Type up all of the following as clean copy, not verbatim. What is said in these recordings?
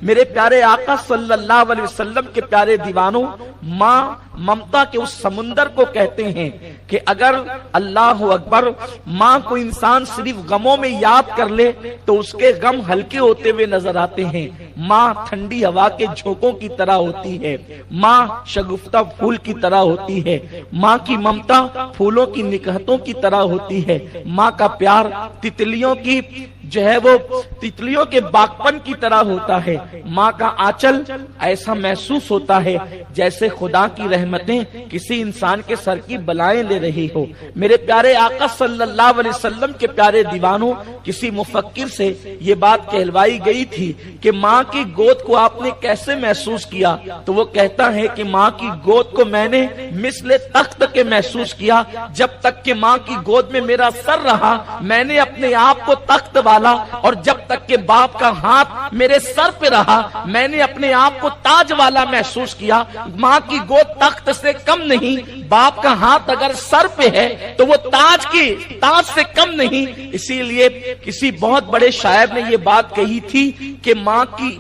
میرے پیارے آقا صلی اللہ علیہ وسلم کے پیارے دیوانوں، ماں ممتا کے اس سمندر کو کہتے ہیں کہ اگر اللہ اکبر ماں کو انسان صرف غموں میں یاد کر لے تو اس کے غم ہلکے ہوتے ہوئے نظر آتے ہیں۔ ماں ٹھنڈی ہوا کے جھونکوں کی طرح ہوتی ہے، ماں شگفتہ پھول کی طرح ہوتی ہے، ماں کی ممتا پھولوں کی نکہتوں کی طرح ہوتی ہے، ماں کا پیار تتلیوں کی جو ہے وہ تتلیوں کے باغپن کی طرح ہوتا ہے، ماں کا آنچل ایسا محسوس ہوتا ہے جیسے خدا کی رحمتیں کسی انسان کے سر کی بلائیں لے رہی ہو۔ میرے پیارے آقا صلی اللہ علیہ وسلم کے پیارے دیوانوں، کسی مفکر سے یہ بات کہلوائی گئی تھی کہ ماں کی گود کو آپ نے کیسے محسوس کیا، تو وہ کہتا ہے کہ ماں کی گود کو میں نے مثل تخت کے محسوس کیا، جب تک کہ ماں کی گود میں میرا سر رہا میں نے اپنے آپ کو تخت والا، اور جب تک کہ باپ کا ہاتھ میرے سر پہ رہا میں نے اپنے آپ کو تاج والا محسوس کیا۔ ماں کی گود تخت سے کم نہیں، باپ کا ہاتھ اگر سر پہ ہے تو وہ تاج سے کم نہیں۔ اسی لیے کسی بہت بڑے شاعر نے یہ بات کہی تھی کہ ماں کی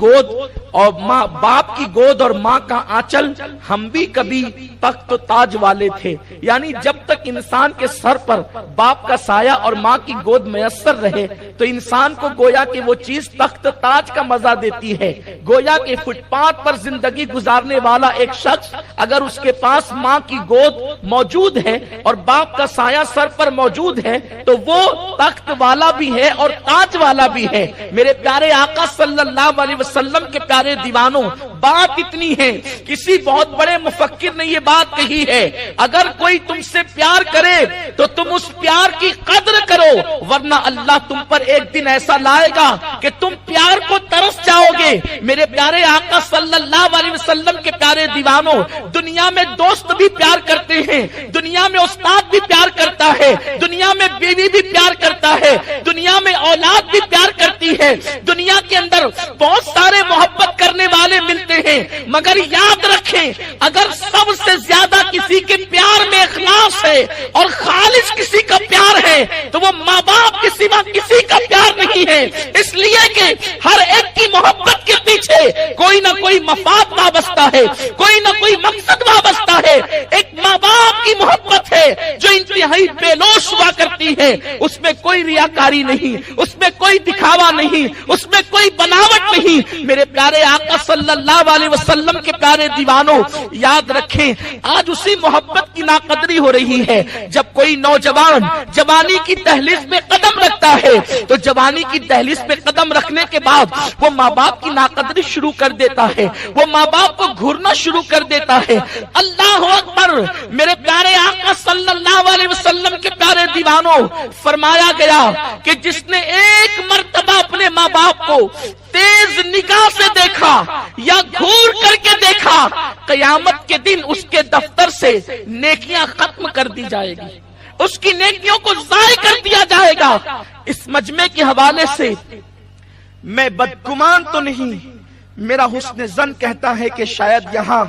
گود اور باپ کی گود اور ماں کا آنچل ہم بھی کبھی تخت و تاج والے تھے، یعنی جب تک انسان کے سر پر باپ کا سایہ اور ماں کی گود میسر رہے تو انسان کو گویا کہ وہ چیز تخت تاج کا مزہ دیتی ہے۔ گویا کہ فٹ پاتھ پر زندگی گزارنے والا ایک شخص اگر اس کے پاس ماں کی گود موجود ہے اور باپ کا سایہ سر پر موجود ہے تو وہ تخت والا بھی ہے اور تاج والا بھی ہے۔ میرے پیارے آقا صلی اللہ علیہ وسلم کے پیارے دیوانوں، بات اتنی ہے، کسی بہت بڑے مفکر نے یہ بات کہی ہے، اگر کوئی تم سے پیار کرے تو تم اس پیار کی قدر کرو، ورنہ اللہ تم پر ایک دن ایسا لائے گا کہ تم پیار کو ترس جاؤ گے۔ میرے پیارے آقا صلی اللہ علیہ وسلم کے پیارے دیوانوں، دنیا میں دوست بھی پیار کرتے ہیں، دنیا میں استاد بھی پیار کرتا ہے، دنیا میں بیوی بھی پیار کرتا ہے، دنیا میں اولاد بھی پیار کرتی ہے، دنیا کے اندر بہت سارے محبت کرنے والے ملتے ہیں، مگر یاد رکھیں اگر سب سے زیادہ کسی کے پیار میں اخلاص ہے اور خالص کسی کا پیار ہے تو وہ ماں باپ کے سوا کسی کا پیار نہیں ہے، اس لیے کہ ہر ایک کی محبت کے پیچھے کوئی نہ کوئی مفاد وابستہ ہے، کوئی نہ کوئی مقصد وابستہ ہے۔ ایک ماں باپ کی محبت ہے جو انتہائی بے لوث ہوا کرتی ہے، اس میں کوئی ریاکاری نہیں، اس میں کوئی دکھاوا نہیں، اس میں کوئی بناوٹ نہیں۔ میرے پیارے آقا صلی اللہ علیہ وسلم کے پیارے دیوانوں، یاد رکھیں آج اسی محبت کی ناقدری ہو رہی ہے۔ جب کوئی نوجوان جوانی کی دہلیز میں قدم رکھتا ہے تو جوانی کی دہلیز میں قدم رکھنے کے بعد وہ ماں باپ کی ناقدری شروع کر دیتا ہے، وہ ماں باپ کو گھورنا شروع کر دیتا ہے۔ اللہ اکبر! میرے پیارے آقا صلی اللہ علیہ وسلم کے پیارے دیوانوں، فرمایا گیا کہ جس نے ایک مرتبہ اپنے ماں باپ کو تیز نگاہ سے دیکھا یا گھور کر کے دیکھا، قیامت کے دن اس کے دفتر سے نیکیاں ختم کر دی جائے گی، اس کی نیکیوں کو ضائع کر دیا جائے گا۔ اس مجمع کے حوالے سے میں بدگمان تو نہیں، میرا حسن ظن کہتا ہے کہ شاید یہاں